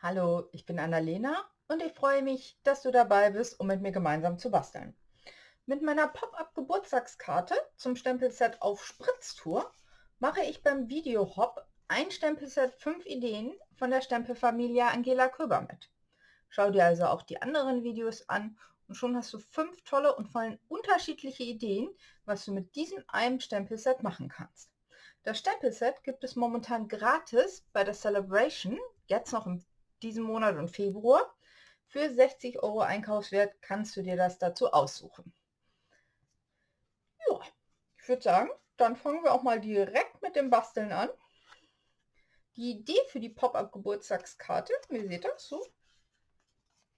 Hallo, ich bin Annalena und ich freue mich, dass du dabei bist, um mit mir gemeinsam zu basteln. Mit meiner Pop-up-Geburtstagskarte zum Stempelset auf Spritztour mache ich beim Video-Hop ein Stempelset 5 Ideen von der Stempelfamilie Angela Köber mit. Schau dir also auch die anderen Videos an und schon hast du 5 tolle und vor allem unterschiedliche Ideen, was du mit diesem einem Stempelset machen kannst. Das Stempelset gibt es momentan gratis bei der Celebration, jetzt noch in diesem Monat und Februar. Für 60 € Einkaufswert kannst du dir das dazu aussuchen. Ja, ich würde sagen, dann fangen wir auch mal direkt mit dem Basteln an. Die Idee für die Pop-up-Geburtstagskarte, ihr seht das, so,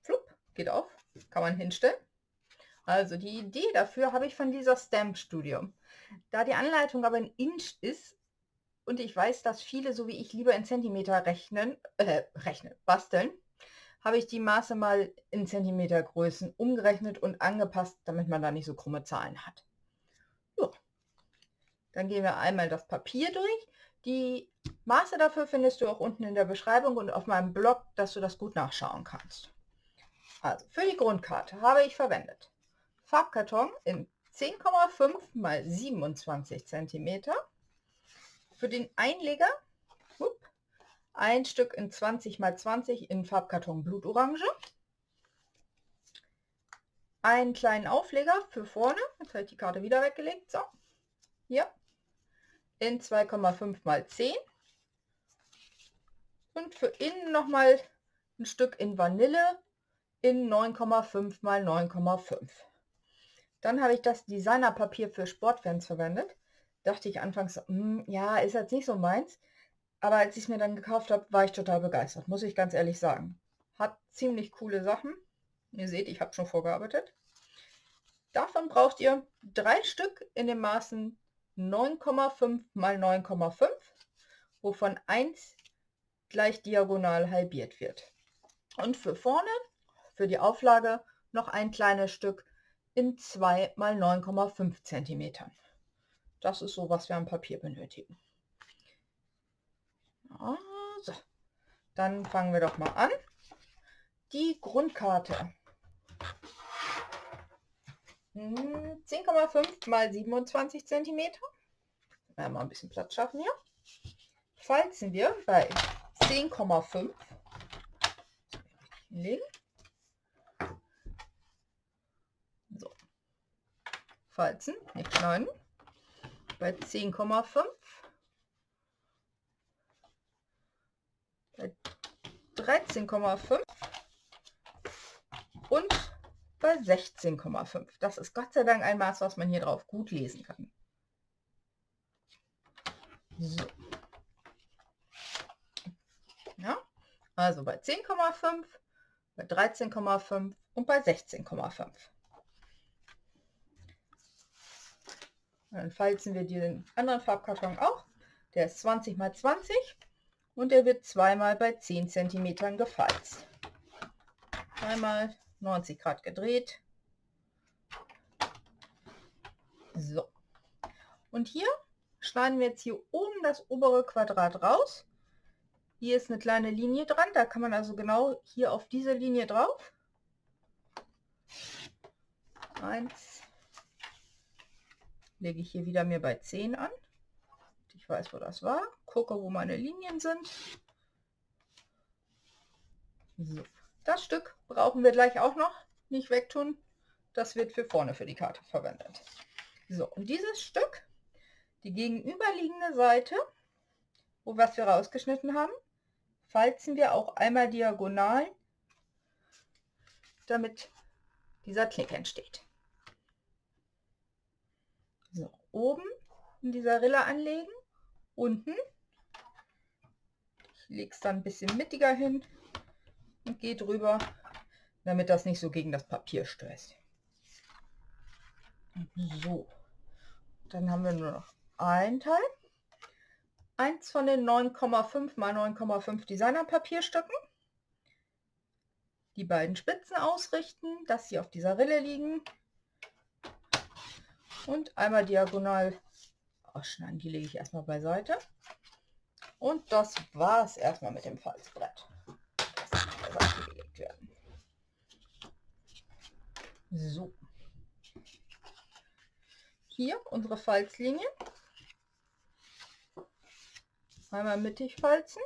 flupp, geht auf, kann man hinstellen. Also die Idee dafür habe ich von dieser Stamp Studio. Da die Anleitung aber in Inch ist und ich weiß, dass viele so wie ich lieber in Zentimeter basteln, habe ich die Maße mal in Zentimetergrößen umgerechnet und angepasst, damit man da nicht so krumme Zahlen hat. So. Dann gehen wir einmal das Papier durch. Die Maße dafür findest du auch unten in der Beschreibung und auf meinem Blog, dass du das gut nachschauen kannst. Also für die Grundkarte habe ich verwendet Farbkarton in 10,5 x 27 cm. Für den Einleger ein Stück in 20 x 20 in Farbkarton Blutorange. Einen kleinen Aufleger für vorne, jetzt habe ich die Karte wieder weggelegt, so, hier, in 2,5 x 10 und für innen nochmal ein Stück in Vanille in 9,5 x 9,5. Dann habe ich das Designerpapier für Sportfans verwendet. Dachte ich anfangs, ja, ist jetzt nicht so meins, aber als ich es mir dann gekauft habe, war ich total begeistert, muss ich ganz ehrlich sagen. Hat ziemlich coole Sachen. Ihr seht, ich habe schon vorgearbeitet. Davon braucht ihr 3 Stück in den Maßen 9,5 x 9,5, wovon 1 gleich diagonal halbiert wird. Und für vorne, für die Auflage, noch ein kleines Stück in 2 x 9,5 cm. Das ist so, was wir am Papier benötigen. Also, dann fangen wir doch mal an. Die Grundkarte. 10,5 x 27 cm. Mal ein bisschen Platz schaffen hier. Falzen wir bei 10,5 hinlegen. So. Falzen, nicht schneiden. Bei 10,5. Bei 13,5 und bei 16,5. Das ist Gott sei Dank ein Maß, was man hier drauf gut lesen kann. So. Ja, also bei 10,5, bei 13,5 und bei 16,5. Dann falzen wir den anderen Farbkarton auch. Der ist 20 x 20 und der wird zweimal bei 10 cm gefalzt. Einmal 90 Grad gedreht. So. Und hier schneiden wir jetzt hier oben das obere Quadrat raus. Hier ist eine kleine Linie dran, da kann man also genau hier auf diese Linie drauf. 1 lege ich hier wieder mir bei 10 an. Ich weiß, wo das war. Gucke, wo meine Linien sind. So. Das Stück brauchen wir gleich auch noch. Nicht wegtun. Das wird für vorne für die Karte verwendet. So, und dieses Stück, die gegenüberliegende Seite, was wir rausgeschnitten haben, falzen wir auch einmal diagonal, damit dieser Knick entsteht. So, oben in dieser Rille anlegen, unten. Ich lege es dann ein bisschen mittiger hin und gehe drüber, damit das nicht so gegen das Papier stößt. So, dann haben wir nur noch ein Teil. Eins von den 9,5 x 9,5 Designerpapierstücken. Die beiden Spitzen ausrichten, dass sie auf dieser Rille liegen. Und einmal diagonal ausschneiden. Die lege ich erstmal beiseite. Und das war es erstmal mit dem Falzbrett. gelegt werden. So. Hier unsere Falzlinie. Einmal mittig falzen.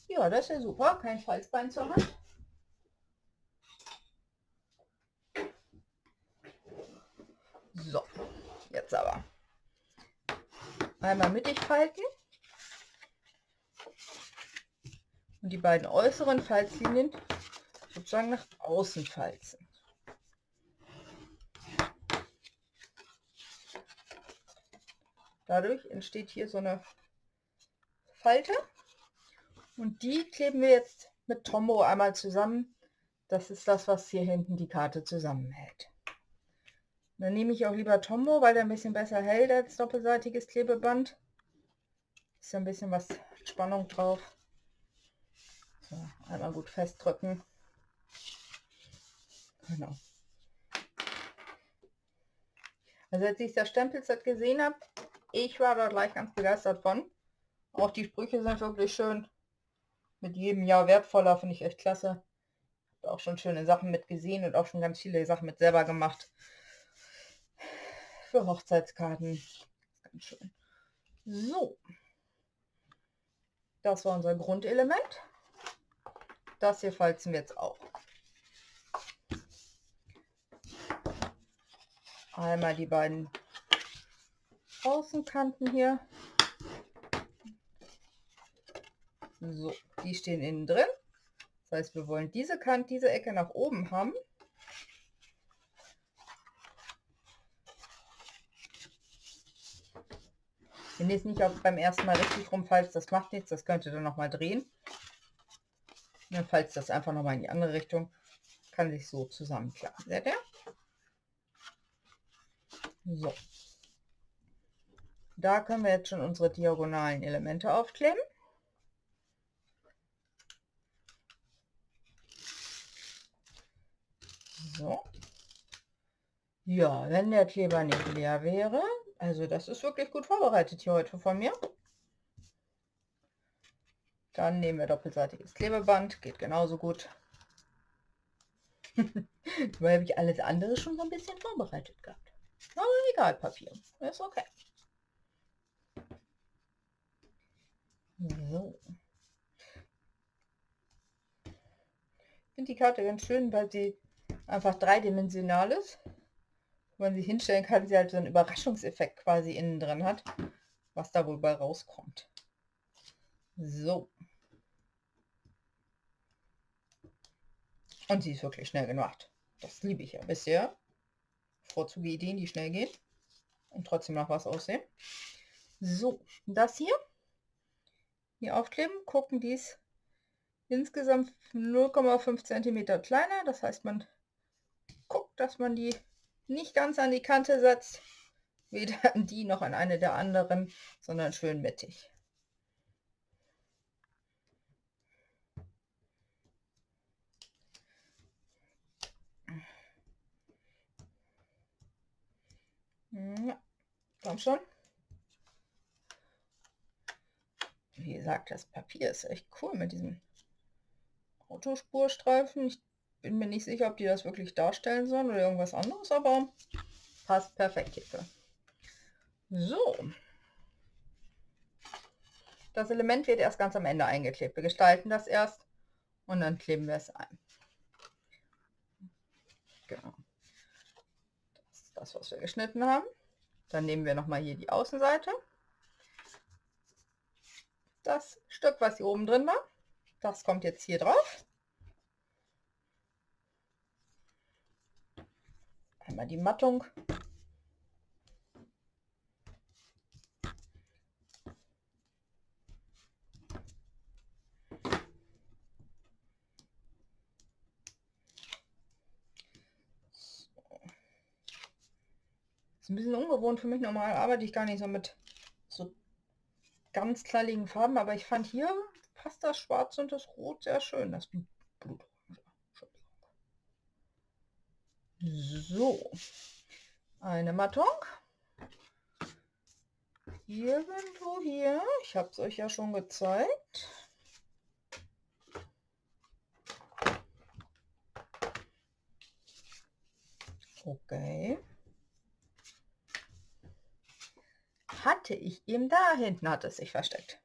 Ja, das ist ja super. Kein Falzbein zur Hand. So, jetzt aber. Einmal mittig falten. Und die beiden äußeren Falzlinien sozusagen nach außen falzen. Dadurch entsteht hier so eine Falte und die kleben wir jetzt mit Tombow einmal zusammen. Das ist das, was hier hinten die Karte zusammenhält. Dann nehme ich auch lieber Tombow, weil der ein bisschen besser hält als doppelseitiges Klebeband. Ist ja ein bisschen was Spannung drauf. So, einmal gut festdrücken. Genau. Also als ich das Stempelset gesehen habe, ich war da gleich ganz begeistert von. Auch die Sprüche sind wirklich schön. Mit jedem Jahr wertvoller, finde ich echt klasse. Habe auch schon schöne Sachen mit gesehen und auch schon ganz viele Sachen mit selber gemacht. Für Hochzeitskarten. Ganz schön. So. Das war unser Grundelement. Das hier falzen wir jetzt auch. Einmal die beiden Außenkanten hier. So, die stehen innen drin. Das heißt, wir wollen diese Kante, diese Ecke nach oben haben. Wenn ihr es nicht auch beim ersten Mal richtig rumfalzt, das macht nichts, das könnt ihr dann nochmal drehen. Und dann falzt das einfach nochmal in die andere Richtung. Kann sich so zusammenklappen. Seht ihr? So. Da können wir jetzt schon unsere diagonalen Elemente aufkleben. So. Ja, wenn der Kleber nicht leer wäre, also das ist wirklich gut vorbereitet hier heute von mir. Dann nehmen wir doppelseitiges Klebeband, geht genauso gut. Weil habe ich alles andere schon so ein bisschen vorbereitet gehabt. Aber egal, Papier, ist okay. So. Ich finde die Karte ganz schön, weil sie einfach dreidimensional ist. Wenn man sie hinstellen kann, sie halt so einen Überraschungseffekt quasi innen drin hat, was da wohl bei rauskommt. So. Und sie ist wirklich schnell gemacht. Das liebe ich ja. Wisst ihr? Vorzuge Ideen, die schnell gehen und trotzdem noch was aussehen. So, das hier aufkleben, gucken, die ist insgesamt 0,5 cm kleiner. Das heißt, man guckt, dass man die nicht ganz an die Kante setzt, weder an die noch an eine der anderen, sondern schön mittig. Ja, komm schon. Wie gesagt, das Papier ist echt cool mit diesem Autospurstreifen. Ich bin mir nicht sicher, ob die das wirklich darstellen sollen oder irgendwas anderes, aber passt perfekt hierfür. So. Das Element wird erst ganz am Ende eingeklebt. Wir gestalten das erst und dann kleben wir es ein. Genau. Das ist das, was wir geschnitten haben. Dann nehmen wir nochmal hier die Außenseite. Das Stück, was hier oben drin war, das kommt jetzt hier drauf. Einmal die Mattung. Ist ein bisschen ungewohnt für mich. Normal arbeite ich gar nicht so mit so ganz knalligen Farben, aber ich fand hier passt das Schwarz und das Rot sehr schön. Das Blut. So, eine Mattung. Irgendwo hier. Ich habe es euch ja schon gezeigt. Okay. Hatte ich eben da hinten, hat es sich versteckt.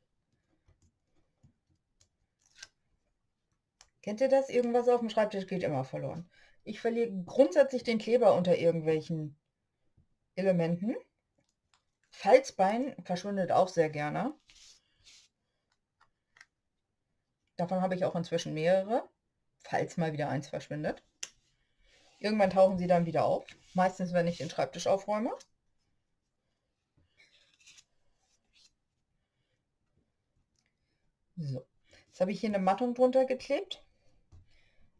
Kennt ihr das? Irgendwas auf dem Schreibtisch geht immer verloren. Ich verliere grundsätzlich den Kleber unter irgendwelchen Elementen. Falzbein verschwindet auch sehr gerne. Davon habe ich auch inzwischen mehrere, falls mal wieder eins verschwindet. Irgendwann tauchen sie dann wieder auf. Meistens, wenn ich den Schreibtisch aufräume. So, jetzt habe ich hier eine Mattung drunter geklebt.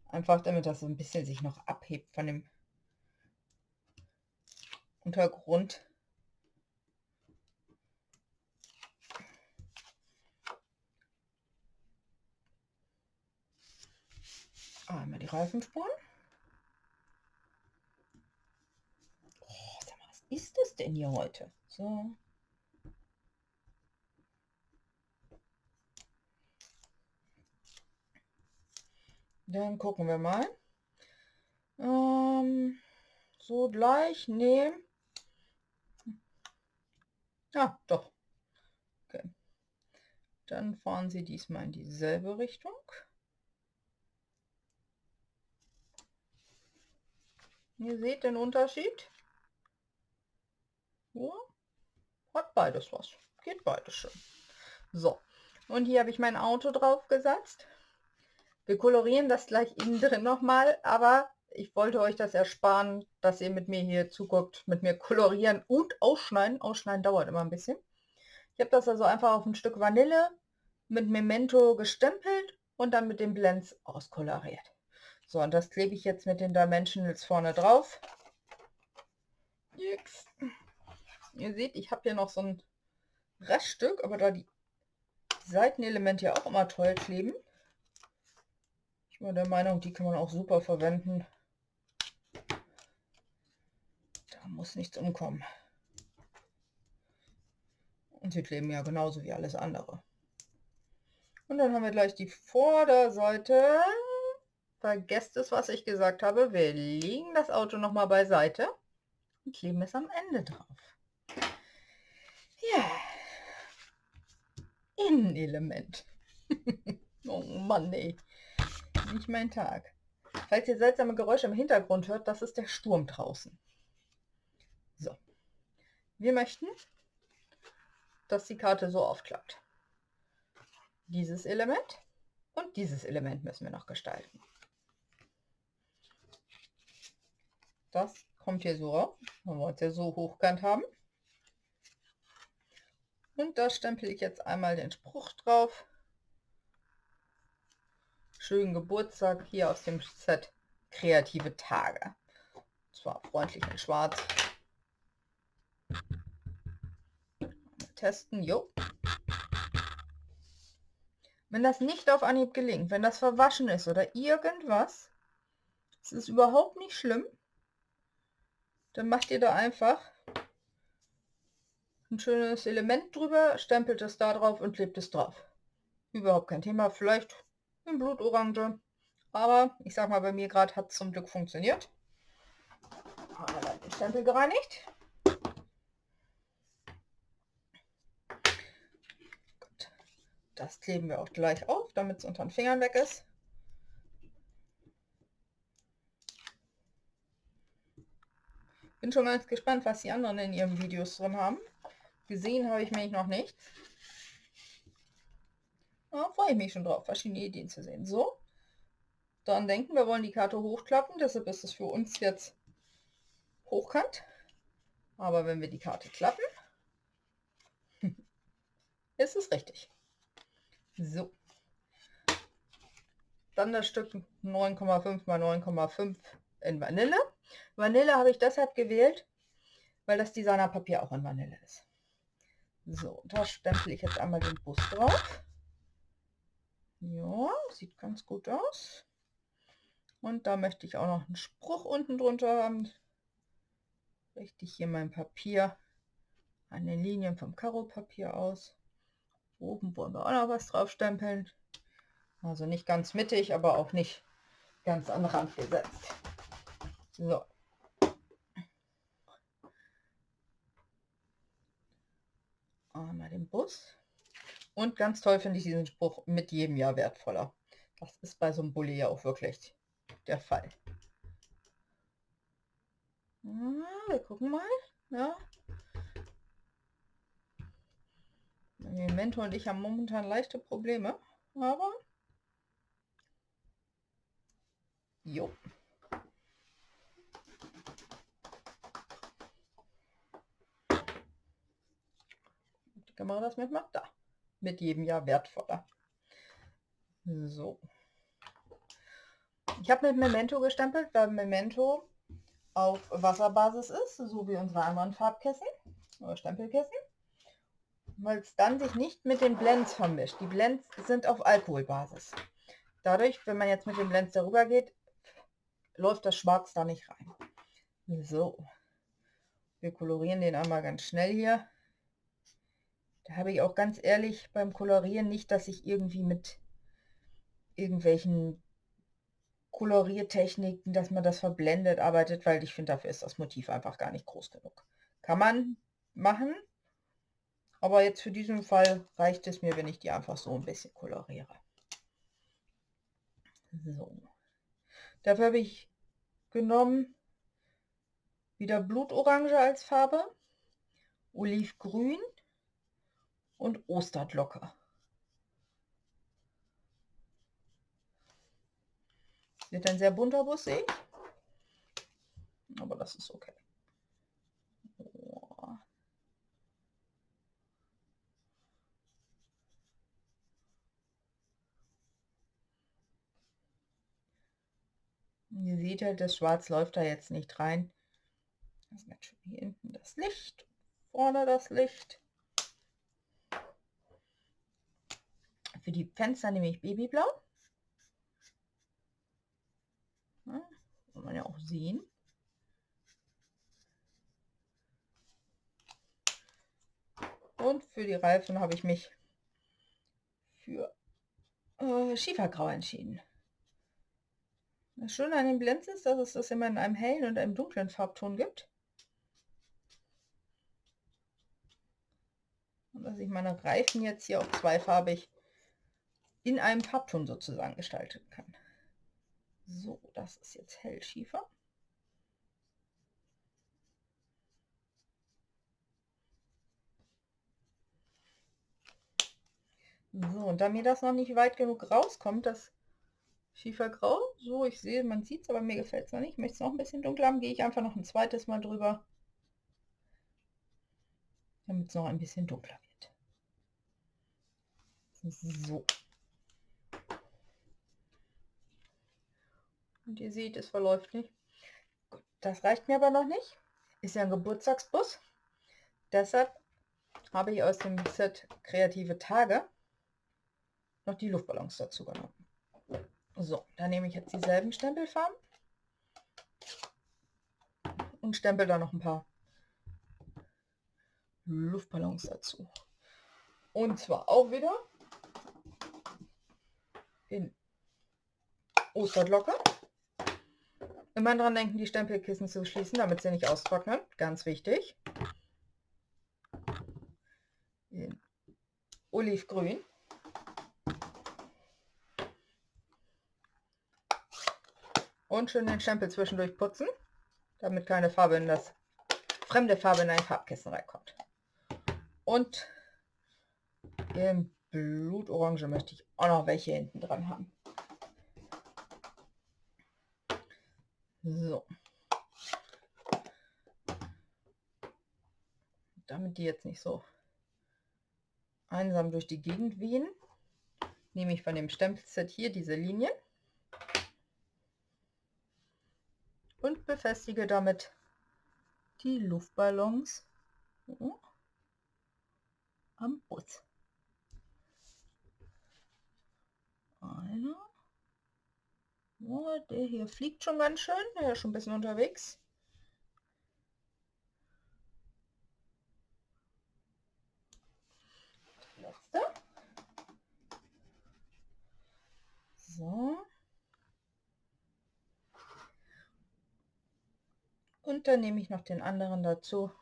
Einfach damit das so ein bisschen sich noch abhebt von dem Untergrund. Einmal die Reifenspuren. Oh, sag mal, was ist das denn hier heute? So. Dann gucken wir mal. So gleich nehmen. Ja, doch. Okay. Dann fahren Sie diesmal in dieselbe Richtung. Ihr seht den Unterschied. Ja, hat beides was. Geht beides schön. So, und hier habe ich mein Auto drauf gesetzt. Wir kolorieren das gleich innen drin nochmal, aber ich wollte euch das ersparen, dass ihr mit mir hier zuguckt, mit mir kolorieren und ausschneiden. Ausschneiden dauert immer ein bisschen. Ich habe das also einfach auf ein Stück Vanille mit Memento gestempelt und dann mit den Blends auskoloriert. So, und das klebe ich jetzt mit den Dimensionals vorne drauf. Jetzt. Ihr seht, ich habe hier noch so ein Reststück, aber da die Seitenelemente ja auch immer toll kleben, ich bin der Meinung, die kann man auch super verwenden. Da muss nichts umkommen. Und sie kleben ja genauso wie alles andere. Und dann haben wir gleich die Vorderseite. Vergesst es, was ich gesagt habe. Wir legen das Auto nochmal beiseite und kleben es am Ende drauf. Ja. Innenelement. Oh Mann, ey. Nicht mein Tag. Falls ihr seltsame Geräusche im Hintergrund hört, das ist der Sturm draußen. So. Wir möchten, dass die Karte so aufklappt. Dieses Element und dieses Element müssen wir noch gestalten. Das kommt hier so rauf, wenn wir uns ja so hochkant haben. Und da stempel ich jetzt einmal den Spruch drauf. Schönen Geburtstag hier aus dem Set Kreative Tage. Und zwar freundlich in schwarz. Mal testen, jo. Wenn das nicht auf Anhieb gelingt, wenn das verwaschen ist oder irgendwas, es ist überhaupt nicht schlimm, dann macht ihr da einfach ein schönes Element drüber, stempelt es da drauf und klebt es drauf. Überhaupt kein Thema, vielleicht in Blutorange, aber ich sag mal, bei mir gerade hat es zum Glück funktioniert. Einmal den Stempel gereinigt. Gut. Das kleben wir auch gleich auf, damit es unter den Fingern weg ist. Bin schon ganz gespannt, was die anderen in ihren Videos drin haben. Gesehen habe ich mich noch nicht. Da freue ich mich schon drauf, verschiedene Ideen zu sehen. So, dann denken wir wollen die Karte hochklappen, deshalb ist es für uns jetzt hochkant. Aber wenn wir die Karte klappen, ist es richtig. So. Dann das Stück 9,5 x 9,5 in Vanille. Vanille habe ich deshalb gewählt, weil das Designerpapier auch in Vanille ist. So, da stempel ich jetzt einmal den Bus drauf. Ja, sieht ganz gut aus. Und da möchte ich auch noch einen Spruch unten drunter haben. Richte ich hier mein Papier an den Linien vom Karo-Papier aus. Oben wollen wir auch noch was drauf stempeln. Also nicht ganz mittig, aber auch nicht ganz am Rand gesetzt. So. Einmal den Bus. Und ganz toll finde ich diesen Spruch, mit jedem Jahr wertvoller. Das ist bei so einem Bulli ja auch wirklich der Fall. Wir gucken mal. Ja. Memento und ich haben momentan leichte Probleme, aber jo. Die Kamera das mitmacht, da. Mit jedem Jahr wertvoller. So. Ich habe mit Memento gestempelt, weil Memento auf Wasserbasis ist, so wie unsere anderen Farbkissen oder Stempelkissen, weil es dann sich nicht mit den Blends vermischt. Die Blends sind auf Alkoholbasis. Dadurch, wenn man jetzt mit den Blends darüber geht, läuft das Schwarz da nicht rein. So, wir kolorieren den einmal ganz schnell hier. Da habe ich auch ganz ehrlich beim Kolorieren nicht, dass ich irgendwie mit irgendwelchen Koloriertechniken, dass man das verblendet arbeitet, weil ich finde, dafür ist das Motiv einfach gar nicht groß genug. Kann man machen, aber jetzt für diesen Fall reicht es mir, wenn ich die einfach so ein bisschen koloriere. So. Dafür habe ich genommen wieder Blutorange als Farbe, Olivgrün und Osterglocke. Wird ein sehr bunter Bus, sehe ich. Aber das ist okay. Oh. Ihr seht halt, das Schwarz läuft da jetzt nicht rein. Das ist natürlich hier hinten das Licht, vorne das Licht. Für die Fenster nehme ich Babyblau. Ja, kann man ja auch sehen. Und für die Reifen habe ich mich für Schiefergrau entschieden. Das Schöne an den Blends ist, dass es das immer in einem hellen und einem dunklen Farbton gibt. Und dass ich meine Reifen jetzt hier auch zweifarbig in einem Farbton sozusagen gestalten kann. So, das ist jetzt Hellschiefer. So, und da mir das noch nicht weit genug rauskommt, das Schiefergrau, so ich sehe, man sieht es, aber mir gefällt es noch nicht. Ich möchte es noch ein bisschen dunkler haben, gehe ich einfach noch ein zweites Mal drüber, damit es noch ein bisschen dunkler wird. So. Und ihr seht, es verläuft nicht. Gut, das reicht mir aber noch nicht. Ist ja ein Geburtstagsbus. Deshalb habe ich aus dem Set Kreative Tage noch die Luftballons dazu genommen. So, dann nehme ich jetzt dieselben Stempelfarben und stempel da noch ein paar Luftballons dazu. Und zwar auch wieder in Osterglocke. Immer dran denken, die Stempelkissen zu schließen, damit sie nicht austrocknen. Ganz wichtig. In Olivgrün. Und schön den Stempel zwischendurch putzen, damit keine Farbe in das fremde Farbe in ein Farbkissen reinkommt. Und im Blutorange möchte ich auch noch welche hinten dran haben. So. Damit die jetzt nicht so einsam durch die Gegend wehen, nehme ich von dem Stempelset hier diese Linien und befestige damit die Luftballons am Bus. Einer. Oh, der hier fliegt schon ganz schön, der ist schon ein bisschen unterwegs. Letzte. So. Und dann nehme ich noch den anderen dazu.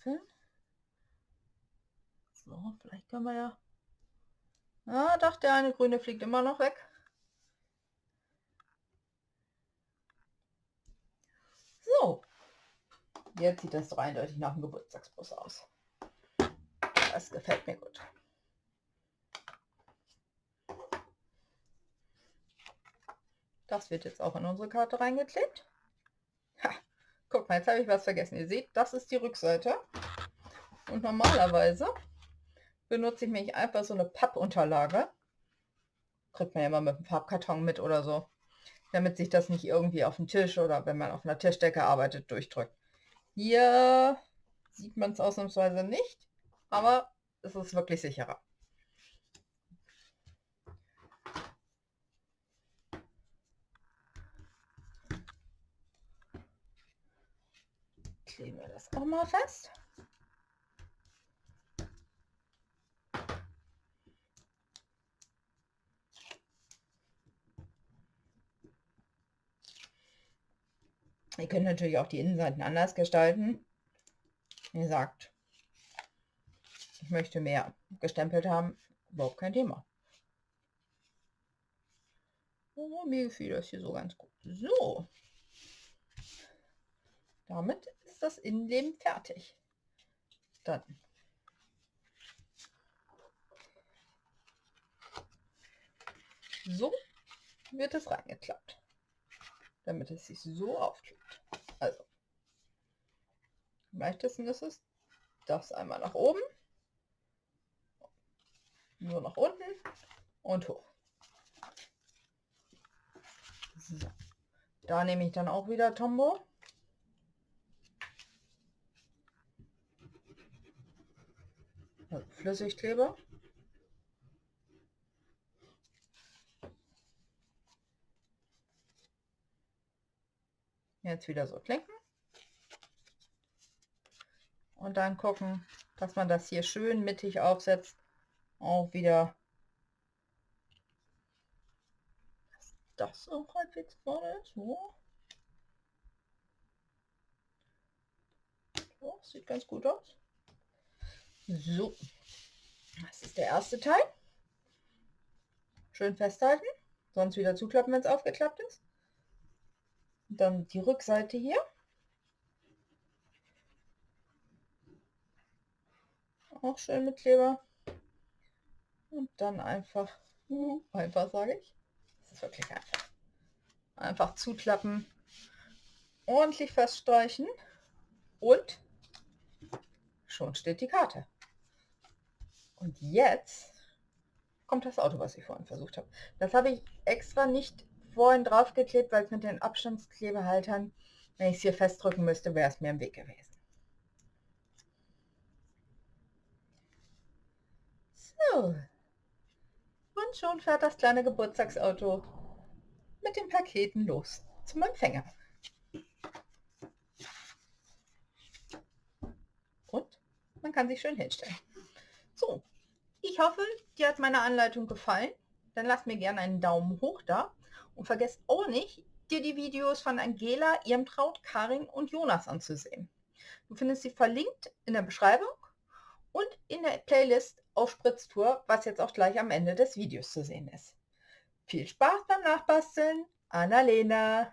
wickeln. So, vielleicht können wir ja... Ah, doch, der eine grüne fliegt immer noch weg. So, jetzt sieht das doch eindeutig nach einem Geburtstagsbus aus. Das gefällt mir gut. Das wird jetzt auch in unsere Karte reingeklebt. Ha, guck mal, jetzt habe ich was vergessen. Ihr seht, das ist die Rückseite. Und normalerweise benutze ich mich einfach so eine Pappunterlage. Kriegt man ja immer mit einem Farbkarton mit oder so. Damit sich das nicht irgendwie auf den Tisch oder wenn man auf einer Tischdecke arbeitet, durchdrückt. Hier sieht man es ausnahmsweise nicht, aber es ist wirklich sicherer. Kleben wir das auch mal fest. Ihr könnt natürlich auch die Innenseiten anders gestalten. Ihr sagt, ich möchte mehr gestempelt haben, überhaupt kein Thema. Oh, mir gefiel das hier so ganz gut. So, damit ist das Innenleben fertig. Dann so wird es reingeklappt, damit es sich so aufklebt. Also, am leichtesten ist es, das einmal nach oben, nur nach unten und hoch. So. Da nehme ich dann auch wieder Tombow. Also Flüssigkleber. Jetzt wieder so klinken. Und dann gucken, dass man das hier schön mittig aufsetzt. Auch wieder, dass das auch halbwegs vorne ist. So. Oh, sieht ganz gut aus. So, das ist der erste Teil. Schön festhalten, sonst wieder zuklappen, wenn es aufgeklappt ist. Und dann die Rückseite hier. Auch schön mit Kleber. Und dann einfach sage ich. Das ist wirklich einfach. Einfach zuklappen, ordentlich feststreichen und schon steht die Karte. Und jetzt kommt das Auto, was ich vorhin versucht habe. Das habe ich extra nicht vorhin drauf geklebt, weil es mit den Abstandsklebehaltern, wenn ich es hier festdrücken müsste, wäre es mir im Weg gewesen. So. Und schon fährt das kleine Geburtstagsauto mit den Paketen los zum Empfänger. Und man kann sich schön hinstellen. So, ich hoffe, dir hat meine Anleitung gefallen. Dann lass mir gerne einen Daumen hoch da. Und vergesst auch nicht, dir die Videos von Angela, Irmtraut, Karin und Jonas anzusehen. Du findest sie verlinkt in der Beschreibung und in der Playlist auf Spritztour, was jetzt auch gleich am Ende des Videos zu sehen ist. Viel Spaß beim Nachbasteln, Annalena!